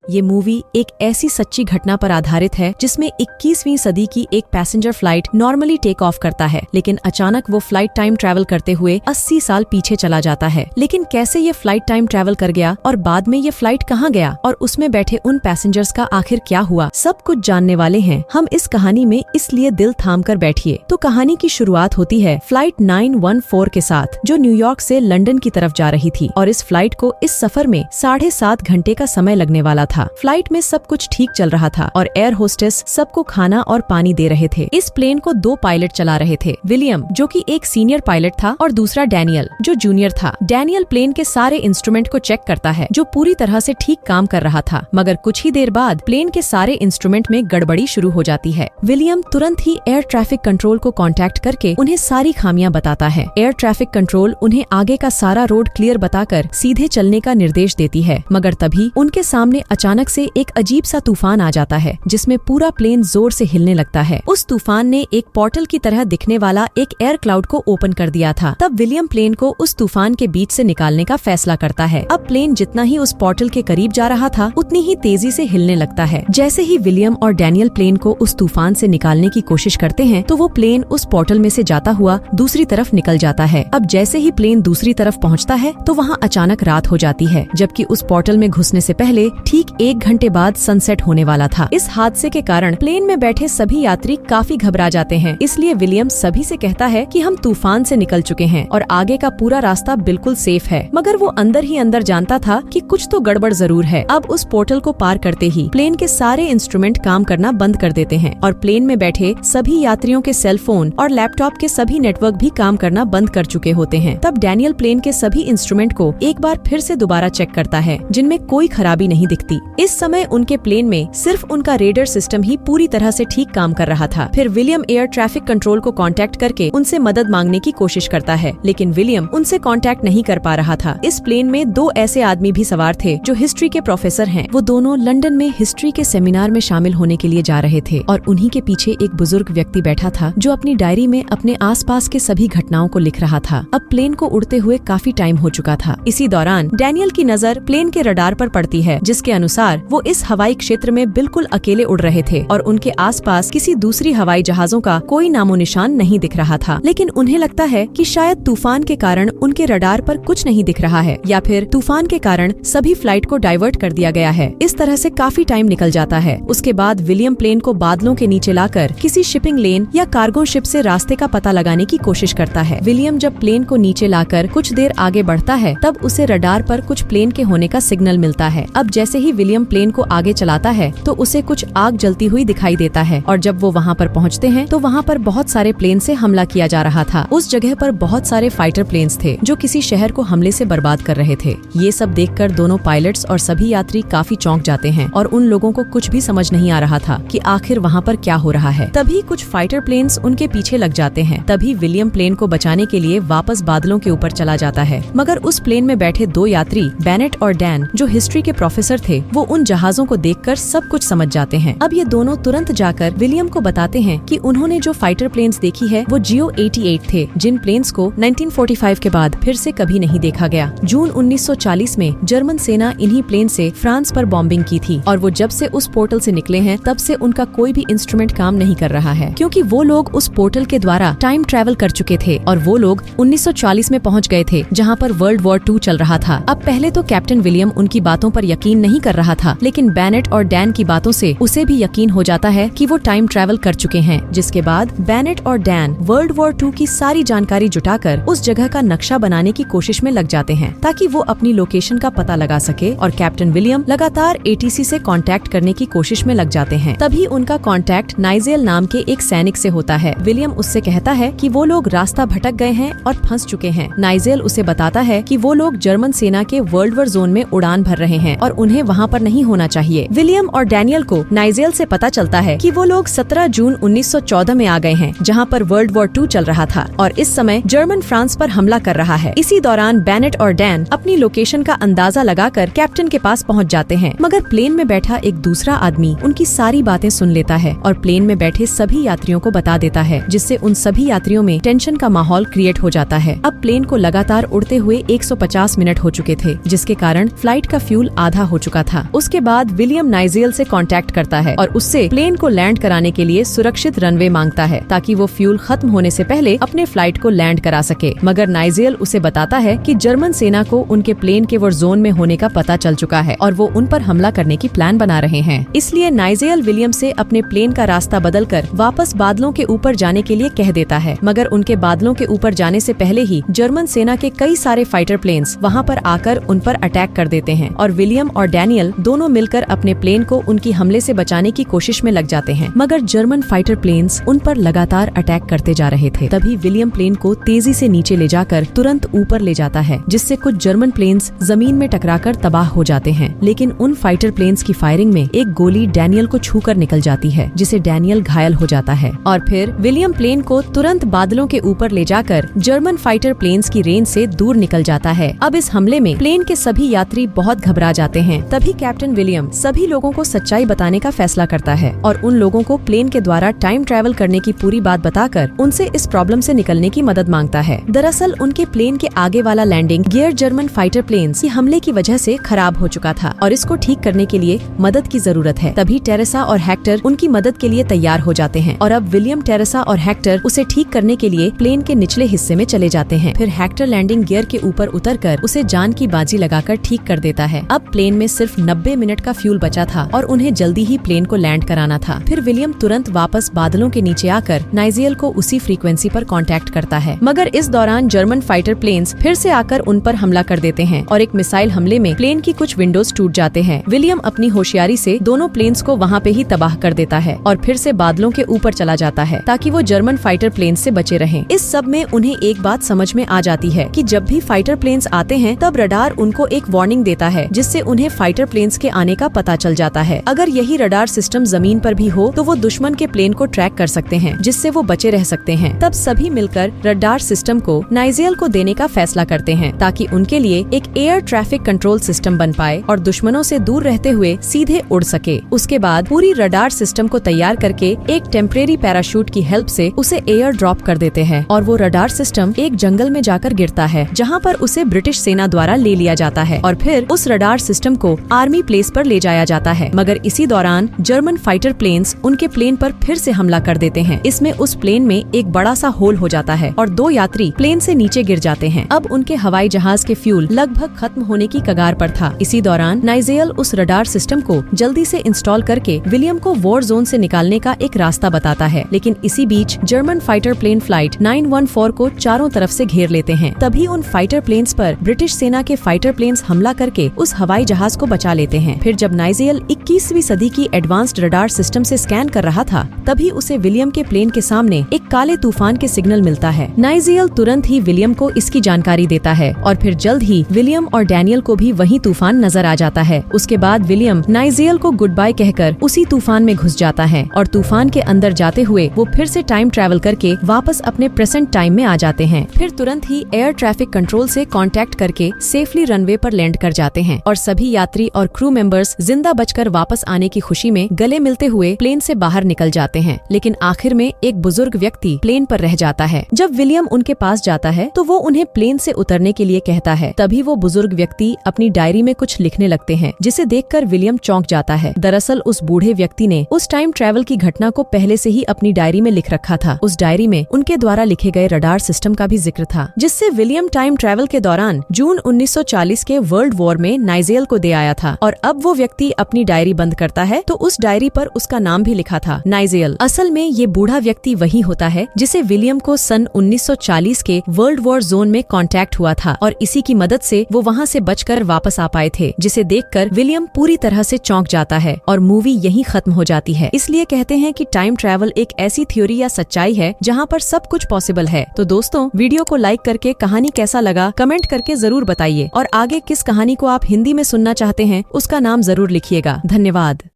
ये मूवी एक ऐसी सच्ची घटना पर आधारित है जिसमें 21वीं सदी की एक passenger flight normally take off करता है, लेकिन अचानक वो फ्लाइट टाइम ट्रैवल करते हुए 80 साल पीछे चला जाता है। लेकिन कैसे ये फ्लाइट टाइम ट्रैवल कर गया और बाद में ये फ्लाइट कहाँ गया और उसमें बैठे उन पैसेंजर्स का आखिर क्या हुआ, सब कुछ जानने वाले हैं हम इस कहानी में, इसलिए दिल थाम कर बैठिए। तो कहानी की शुरुआत होती है फ्लाइट 914 के साथ, जो न्यूयॉर्क से लंदन की तरफ जा रही थी और इस फ्लाइट को इस सफर में 7.5 घंटे का समय लगने वाला था। फ्लाइट में सब कुछ ठीक चल रहा था और एयर होस्टेस सबको खाना और पानी दे रहे थे। इस प्लेन को 2 पायलट चला रहे थे, विलियम जो कि एक सीनियर पायलट था और दूसरा डैनियल जो जूनियर था। डैनियल प्लेन के सारे इंस्ट्रूमेंट को चेक करता है जो पूरी तरह से ठीक काम कर रहा था, मगर कुछ ही देर बाद प्लेन के सारे इंस्ट्रूमेंट में गड़बड़ी शुरू हो जाती है। विलियम तुरंत ही एयर ट्रैफिक कंट्रोल को कांटेक्ट करके उन्हें सारी खामियां बताता है। एयर ट्रैफिक कंट्रोल उन्हें आगे का सारा रोड क्लियर बताकर सीधे चलने का निर्देश देती है, मगर तभी उनके सामने अचानक से एक अजीब सा तूफान आ जाता है जिसमें पूरा प्लेन जोर से हिलने लगता है। उस तूफान ने एक पोर्टल की तरह दिखने वाला एक एयर क्लाउड को ओपन कर दिया था। तब विलियम प्लेन को उस तूफान के बीच से निकालने का फैसला करता है। अब प्लेन जितना ही उस पोर्टल के करीब जा रहा था उतनी ही तेजी से हिलने लगता है। जैसे ही विलियम और डैनियल प्लेन को उस तूफान से निकालने की कोशिश करते हैं तो वो प्लेन उस पोर्टल में से जाता हुआ दूसरी तरफ निकल जाता है। अब जैसे ही प्लेन दूसरी तरफ पहुंचता है तो वहाँ अचानक रात हो जाती है, जबकि उस पोर्टल में घुसने से पहले ठीक 1 घंटे बाद सनसेट होने वाला था। इस हादसे के कारण प्लेन में बैठे सभी यात्री काफी घबरा जाते हैं, इसलिए विलियम सभी से कहता है कि हम तूफान से निकल चुके हैं और आगे का पूरा रास्ता बिल्कुल सेफ है। मगर वो अंदर ही अंदर जानता था कि कुछ तो गड़बड़ जरूर है। अब उस पोर्टल को पार करते ही प्लेन के सारे इंस्ट्रूमेंट काम करना बंद कर देते हैं और प्लेन में बैठे सभी यात्रियों के सेल फोन और लैपटॉप के सभी नेटवर्क भी काम करना बंद कर चुके होते हैं। तब डैनियल प्लेन के सभी इंस्ट्रूमेंट को एक बार फिर से दोबारा चेक करता है, जिनमें कोई खराबी नहीं दिखती। इस समय उनके प्लेन में सिर्फ उनका रेडर सिस्टम ही पूरी तरह से ठीक काम कर रहा था। फिर विलियम एयर ट्रैफिक कंट्रोल को कांटेक्ट करके उनसे मदद मांगने की कोशिश करता है, लेकिन विलियम उनसे कांटेक्ट नहीं कर पा रहा था। इस प्लेन में 2 ऐसे आदमी भी सवार थे जो हिस्ट्री के प्रोफेसर हैं। वो दोनों लंदन में हिस्ट्री के सेमिनार में शामिल होने के लिए जा रहे थे और उन्हीं के पीछे एक बुजुर्ग व्यक्ति बैठा था जो अपनी डायरी में अपने आसपास के सभी घटनाओं को लिख रहा था। अब प्लेन को उड़ते हुए काफी टाइम हो चुका था। इसी दौरान डैनियल की नजर प्लेन के रडार पर पड़ती है, जिसके अनुसार वो इस हवाई क्षेत्र में बिल्कुल अकेले उड़ रहे थे और उनके आसपास किसी दूसरी हवाई जहाजों का कोई नामो निशान नहीं दिख रहा था। लेकिन उन्हें लगता है कि शायद तूफान के कारण उनके रडार पर कुछ नहीं दिख रहा है, या फिर तूफान के कारण सभी फ्लाइट को डाइवर्ट कर दिया गया है। इस तरह से काफी टाइम निकल जाता है। उसके बाद विलियम प्लेन को बादलों के नीचे लाकर किसी शिपिंग लेन या कार्गो शिप से रास्ते का पता लगाने की कोशिश करता है। विलियम जब प्लेन को नीचे लाकर कुछ देर आगे बढ़ता है तब उसे रडार पर कुछ प्लेन के होने का सिग्नल मिलता है। अब जैसे ही विलियम प्लेन को आगे चलाता है तो उसे कुछ आग जलती हुई दिखाई देता है और जब वो वहाँ पर पहुँचते हैं तो वहाँ पर बहुत सारे प्लेन से हमला किया जा रहा था। उस जगह पर बहुत सारे फाइटर प्लेन्स थे जो किसी शहर को हमले से बर्बाद कर रहे थे। ये सब देखकर दोनों पायलट्स और सभी यात्री काफी चौंक जाते हैं और उन लोगों को कुछ भी समझ नहीं आ रहा था कि आखिर वहाँ पर क्या हो रहा है। तभी कुछ फाइटर प्लेन्स उनके पीछे लग जाते हैं। तभी विलियम प्लेन को बचाने के लिए वापस बादलों के ऊपर चला जाता है, मगर उस प्लेन में बैठे 2 यात्री बेनेट और डैन जो हिस्ट्री के प्रोफेसर थे वो उन जहाजों को देखकर सब कुछ समझ जाते हैं। अब ये दोनों तुरंत जाकर विलियम को बताते हैं कि उन्होंने जो फाइटर प्लेन्स देखी है वो जियो 88 थे, जिन प्लेन्स को 1945 के बाद फिर से कभी नहीं देखा गया। जून 1940 में जर्मन सेना इन्हीं प्लेन से फ्रांस पर बॉम्बिंग की थी और वो जब से उस पोर्टल से निकले हैं तब से उनका कोई भी इंस्ट्रूमेंट काम नहीं कर रहा है, क्योंकि वो लोग उस पोर्टल के द्वारा टाइम ट्रैवल कर चुके थे और वो लोग 1940 में पहुंच गए थे जहां पर वर्ल्ड वॉर 2 चल रहा था। अब पहले तो कैप्टन विलियम उनकी बातों पर यकीन नहीं कर रहा था, लेकिन बेनेट और डैन की बातों से उसे भी यकीन हो जाता है कि वो टाइम ट्रैवल कर चुके हैं। जिसके बाद बेनेट और डैन वर्ल्ड वॉर 2 की सारी जानकारी जुटाकर उस जगह का नक्शा बनाने की कोशिश में लग जाते हैं ताकि वो अपनी लोकेशन का पता लगा सके, और कैप्टन विलियम लगातार एटीसी से कांटेक्ट करने की कोशिश में लग जाते हैं। तभी उनका कांटेक्ट नाइजेल नाम के एक सैनिक से होता है। विलियम उससे कहता है कि वो लोग रास्ता भटक गए हैं और फंस चुके हैं। नाइजेल उसे बताता है कि वो लोग जर्मन सेना के वर्ल्ड वॉर जोन में उड़ान भर रहे हैं और उन्हें वहाँ पर नहीं होना चाहिए। विलियम और डैनियल को नाइजेल से पता चलता है कि वो लोग 17 जून 1914 में आ गए हैं जहाँ पर वर्ल्ड वॉर 2 चल रहा था और इस समय जर्मन फ्रांस पर हमला कर रहा है। इसी दौरान बेनेट और डैन अपनी लोकेशन का अंदाजा लगाकर कैप्टन के पास पहुँच जाते हैं, मगर प्लेन में बैठा एक दूसरा आदमी उनकी सारी बातें सुन लेता है और प्लेन में बैठे सभी यात्रियों को बता देता है, जिससे उन सभी यात्रियों में टेंशन का माहौल क्रिएट हो जाता है। अब प्लेन को लगातार उड़ते हुए 150 मिनट हो चुके थे, जिसके कारण फ्लाइट का फ्यूल आधा हो चुका था। था। उसके बाद विलियम नाइजेल से कांटेक्ट करता है और उससे प्लेन को लैंड कराने के लिए सुरक्षित रनवे मांगता है ताकि वो फ्यूल खत्म होने से पहले अपने फ्लाइट को लैंड करा सके। मगर नाइजेल उसे बताता है कि जर्मन सेना को उनके प्लेन के वो जोन में होने का पता चल चुका है और वो उन पर हमला करने की प्लान बना रहे हैं। इसलिए नाइजेल विलियम से अपने प्लेन का रास्ता बदलकर वापस बादलों के ऊपर जाने के लिए कह देता है। मगर उनके बादलों के ऊपर जाने से पहले ही जर्मन सेना के कई सारे फाइटर प्लेन्स वहाँ पर आकर उन पर अटैक कर देते हैं और विलियम और डैनियल दोनों मिलकर अपने प्लेन को उनकी हमले से बचाने की कोशिश में लग जाते हैं। मगर जर्मन फाइटर प्लेन्स उन पर लगातार अटैक करते जा रहे थे। तभी विलियम प्लेन को तेजी से नीचे ले जाकर तुरंत ऊपर ले जाता है, जिससे कुछ जर्मन प्लेन्स जमीन में टकराकर तबाह हो जाते हैं। लेकिन उन फाइटर प्लेन्स की फायरिंग में एक गोली डैनियल को छूकर निकल जाती है, जिसे डैनियल घायल हो जाता है। और फिर विलियम प्लेन को तुरंत बादलों के ऊपर ले जाकर जर्मन फाइटर प्लेन्स की रेंज से दूर निकल जाता है। अब इस हमले में प्लेन के सभी यात्री बहुत घबरा जाते हैं। तभी कैप्टन विलियम सभी लोगों को सच्चाई बताने का फैसला करता है और उन लोगों को प्लेन के द्वारा टाइम ट्रैवल करने की पूरी बात बताकर उनसे इस प्रॉब्लम से निकलने की मदद मांगता है। दरअसल उनके प्लेन के आगे वाला landing gear German fighter planes की हमले की वजह से खराब हो चुका था और इसको ठीक करने के लिए मदद की जरूरत है। तभी टेरेसा और हेक्टर उनकी मदद के लिए तैयार हो जाते हैं और अब विलियम, टेरेसा और हेक्टर उसे ठीक करने के लिए प्लेन के निचले हिस्से में चले जाते हैं। फिर हेक्टर लैंडिंग गियर के ऊपर उतरकर उसे जान की बाजी लगाकर ठीक कर देता है। अब प्लेन में सिर्फ 90 मिनट का फ्यूल बचा था और उन्हें जल्दी ही प्लेन को लैंड कराना था। फिर विलियम तुरंत वापस बादलों के नीचे आकर नाइजेल को उसी फ्रीक्वेंसी पर कांटेक्ट करता है। मगर इस दौरान जर्मन फाइटर प्लेन्स फिर से आकर उन पर हमला कर देते हैं और एक मिसाइल हमले में प्लेन की कुछ विंडोज टूट जाते हैं। विलियम अपनी होशियारी से दोनों प्लेन्स को वहाँ पे ही तबाह कर देता है और फिर से बादलों के ऊपर चला जाता है ताकि वो जर्मन फाइटर प्लेन्स से बचे रहें। इस सब में उन्हें एक बात समझ में आ जाती है कि जब भी फाइटर प्लेन्स आते हैं तब रडार उनको एक वार्निंग देता है, जिससे उन्हें फाइटर प्लेन्स के आने का पता चल जाता है। अगर यही रडार सिस्टम जमीन पर भी हो तो वो दुश्मन के प्लेन को ट्रैक कर सकते हैं, जिससे वो बचे रह सकते हैं। तब सभी मिलकर रडार सिस्टम को नाइजेल को देने का फैसला करते हैं ताकि उनके लिए एक एयर ट्रैफिक कंट्रोल सिस्टम बन पाए और दुश्मनों से दूर रहते हुए सीधे उड़ सके। उसके बाद पूरी रडार सिस्टम को तैयार करके एक टेम्परेरी पैराशूट की हेल्प से उसे एयर ड्रॉप कर देते हैं और वो रडार सिस्टम एक जंगल में जाकर गिरता है, जहाँ पर उसे ब्रिटिश सेना द्वारा ले लिया जाता है और फिर उस रडार सिस्टम को आर्मी प्लेस पर ले जाया जाता है। मगर इसी दौरान जर्मन फाइटर प्लेन्स उनके प्लेन पर फिर से हमला कर देते हैं। इसमें उस प्लेन में एक बड़ा सा होल हो जाता है और 2 यात्री प्लेन से नीचे गिर जाते हैं। अब उनके हवाई जहाज के फ्यूल लगभग खत्म होने की कगार पर था। इसी दौरान नाइजेल उस रडार सिस्टम को जल्दी से इंस्टॉल करके विलियम को वॉर जोन से निकालने का एक रास्ता बताता है। लेकिन इसी बीच जर्मन फाइटर प्लेन फ्लाइट 914 को चारों तरफ से घेर लेते हैं। तभी उन फाइटर प्लेन्स पर ब्रिटिश सेना के फाइटर प्लेन्स हमला करके उस हवाई जहाज को बचा लेते हैं। फिर जब नाइजेल 21वीं सदी की एडवांस्ड रडार सिस्टम से स्कैन कर रहा था, तभी उसे विलियम के प्लेन के सामने एक काले तूफान के सिग्नल मिलता है। नाइजेल तुरंत ही विलियम को इसकी जानकारी देता है और फिर जल्द ही विलियम और डैनियल को भी वही तूफान नजर आ जाता है। उसके बाद विलियम नाइजेल को गुड बाय कहकर उसी तूफान में घुस जाता है और तूफान के अंदर जाते हुए वो फिर से टाइम ट्रैवल करके वापस अपने प्रेजेंट टाइम में आ जाते हैं। फिर तुरंत ही एयर ट्रैफिक कंट्रोल से कांटेक्ट करके सेफली रनवे पर लैंड कर जाते हैं और सभी यात्री और क्रू मेंबर्स जिंदा बचकर वापस आने की खुशी में गले मिलते हुए प्लेन से बाहर निकल जाते हैं। लेकिन आखिर में एक बुजुर्ग व्यक्ति प्लेन पर रह जाता है। जब विलियम उनके पास जाता है तो वो उन्हें प्लेन से उतरने के लिए कहता है। तभी वो बुजुर्ग व्यक्ति अपनी डायरी में कुछ लिखने लगते हैं, जिसे देखकर विलियम चौंक जाता है। दरअसल उस बूढ़े व्यक्ति ने उस टाइम ट्रैवल की घटना को पहले से ही अपनी डायरी में लिख रखा था। उस डायरी में उनके द्वारा लिखे गए रडार सिस्टम का भी जिक्र था, जिससे विलियम टाइम ट्रैवल के दौरान जून 1940 के वर्ल्ड वॉर में नाइजेल को दे आया था। और अब वो व्यक्ति अपनी डायरी बंद करता है तो उस डायरी पर उसका नाम भी लिखा था, नाइजेल। असल में ये बूढ़ा व्यक्ति वही होता है जिसे विलियम को सन 1940 के वर्ल्ड वॉर जोन में कांटेक्ट हुआ था और इसी की मदद से वो वहाँ से बचकर वापस आ पाए थे, जिसे देखकर विलियम पूरी तरह से चौंक जाता है और मूवी यहीं खत्म हो जाती है। इसलिए कहते हैं कि टाइम ट्रैवल एक ऐसी थ्योरी या सच्चाई है जहाँ पर सब कुछ पॉसिबल है। तो दोस्तों, वीडियो को लाइक करके कहानी कैसा लगा कमेंट करके जरूर बताइए और आगे किस कहानी को आप हिंदी में सुनना चाहते हैं उसका नाम जरूर लिखिएगा। धन्यवाद।